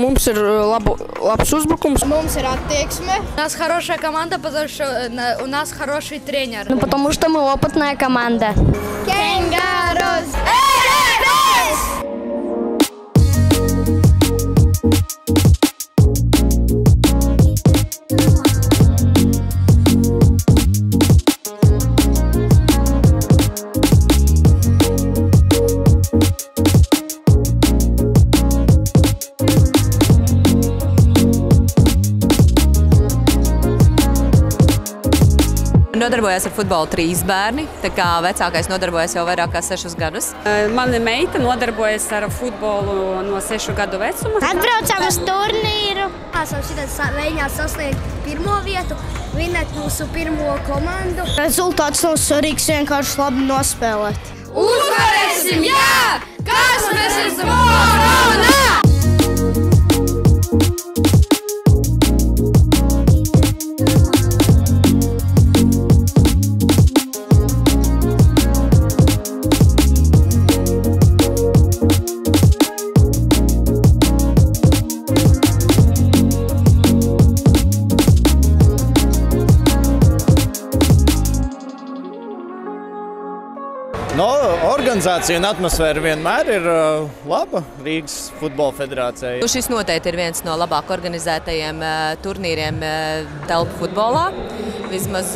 mums ir labs uzbrukums. Mums ir attieksme. У нас хорошая команда, потому что у нас хороший тренер. Ну, потому что мы опытная команда. Kangaroos! Nodarbojas ar futbolu 3 bērni, tā kā vecākais nodarbojas jau vairāk kā 6 gadus. Mana meita nodarbojas ar futbolu no 6 gadu vecuma. Atbraucām uz turnīru. Esam šitā mēģināt sasniegt pirmo vietu, vinēt mūsu pirmo komandu. Rezultāts nav svarīgs, vienkārši labi nospēlēt. Uzvarēsim, jā! Kas mēs esam Korona! Organizācija un atmosfēra vienmēr ir laba Rīgas futbola federācijai. Šis noteikti ir viens no labāk organizētajiem turnīriem telpu futbolā. Vismaz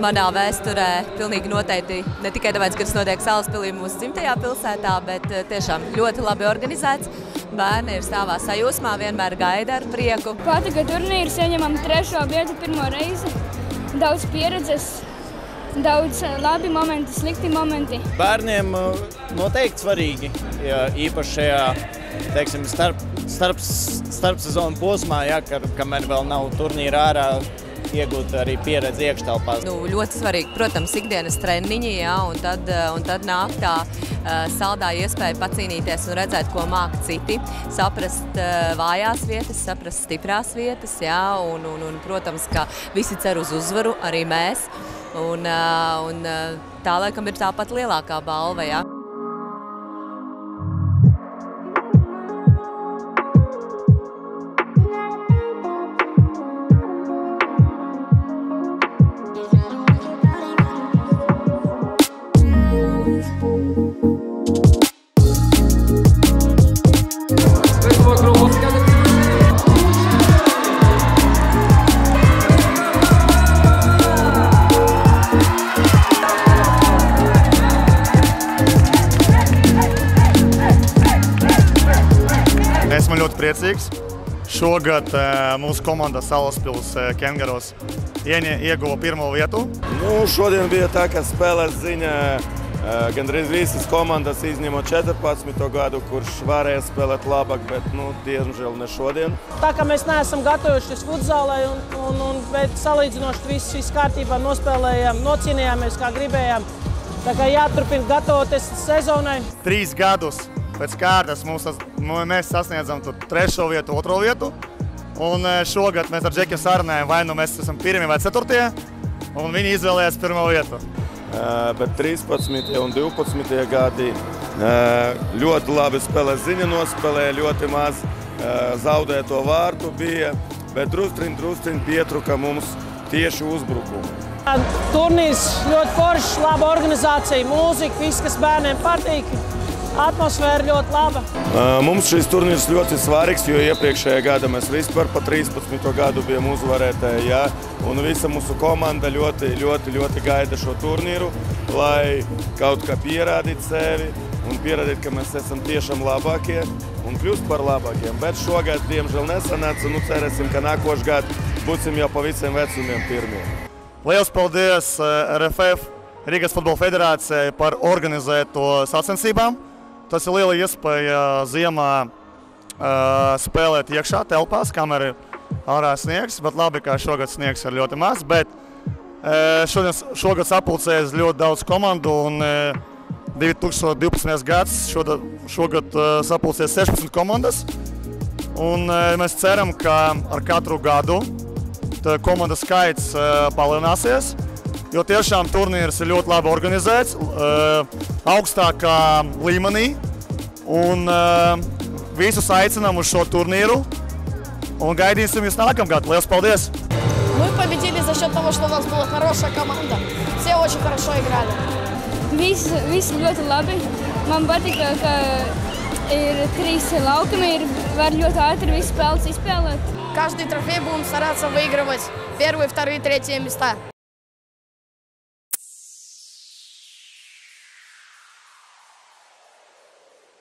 manā vēsturē pilnīgi noteikti, ne tikai tāpēc, ka tas notiek Salaspilī mūsu dzimtajā pilsētā, bet tiešām ļoti labi organizēts. Bērni ir savā sajūsmā, vienmēr gaida ar prieku. Patika turnīrs, ieņemam 3. vietu pirmo reizi. Daudz pieredzes. Daudz labi momenti, slikti momenti. Bērniem noteikti svarīgi, ja īpaši šajā, teiksim, starp sezonu posmā, ja, kamēr vēl nav turnīra ārā, iegūt arī pieredzi iekštelpās. Ļoti svarīgi, protams, ikdienas treniņi, ja, un tad nāk tā saldā iespēja pacīnīties un redzēt, ko māca citi, saprast vājās vietas, saprast stiprās vietas, ja, un protams, ka visi cer uz uzvaru, arī mēs. Un tā laikam ir tāpat lielākā balva, ja. Esmu ļoti priecīgs. Šogad mūsu komanda Salaspils Kangaroos ieguva pirmo vietu. Šodien bija tā, ka spēles ziņā gandrīz visas komandas izņemot 14. gadu, kurš varēja spēlēt labāk, bet, diemžēl ne šodien. Tā kā mēs neesam gatavušies futzālai, bet salīdzinoši viss kārtībā nospēlējām, nocīnījāmies, kā gribējām. Tā kā jāturpina gatavoties sezonai. 3 gadus pēc kārtas mēs sasniedzam 3. vietu, 2. vietu. Un šogad mēs ar Džekiem sarunājam, vai nu mēs esam 1. vai 4. un viņi izvēlējās 1. vietu. Bet 13. un 12. gadi ļoti labi spēlēs ziņa nospēlēja, ļoti maz zaudēto vārtu bija, bet drusciņ pietruka mums tieši uzbrukumu. Turnīrs ļoti foršs, laba organizācija, mūzika, viss, kas bērniem patīk. Atmosfēra ļoti laba. Mums šis turnīrs ļoti svarīgs, jo iepriekšējā gada mēs vispār pa 13. gadu bijām uzvarētāji, ja? Un visa mūsu komanda ļoti gaida šo turnīru, lai kaut kā pierādīt sevi un pierādīt, ka mēs esam tiešām labākie un kļūst par labākiem. Bet šogad, diemžēl, nesanāca, cerēsim, ka nākošais gads būsim jau pa visiem vecumiem pirmie. Liels paldies RFF, Rīgas futbola federācijai, par organizēto sacensībām. Tas ir liela iespēja ziemā spēlēt iekšā telpās, kamēr ir ārā sniegs, bet labi, ka šogad sniegs ir ļoti maz, bet šogad sapulcējas ļoti daudz komandu un 2012. gads šogad sapulcējas 16 komandas. Un mēs ceram, ka ar katru gadu komandas skaits palielināsies, jo tiešām turnīrs ir ļoti labi organizēts, augstākā līmenī, un visus aicinām uz šo turnīru un gaidīsim jūs nākamgad. Lielas paldies! Мы победили за счет того, что у нас была хорошая команда. Все очень хорошо играли. Visi ļoti labi. Man patika, ka ir 3 laukumi, var ļoti ātri visu spēles izspēlēt. Каждый трофей будем стараться выигрывать. 1, 2, 3 места.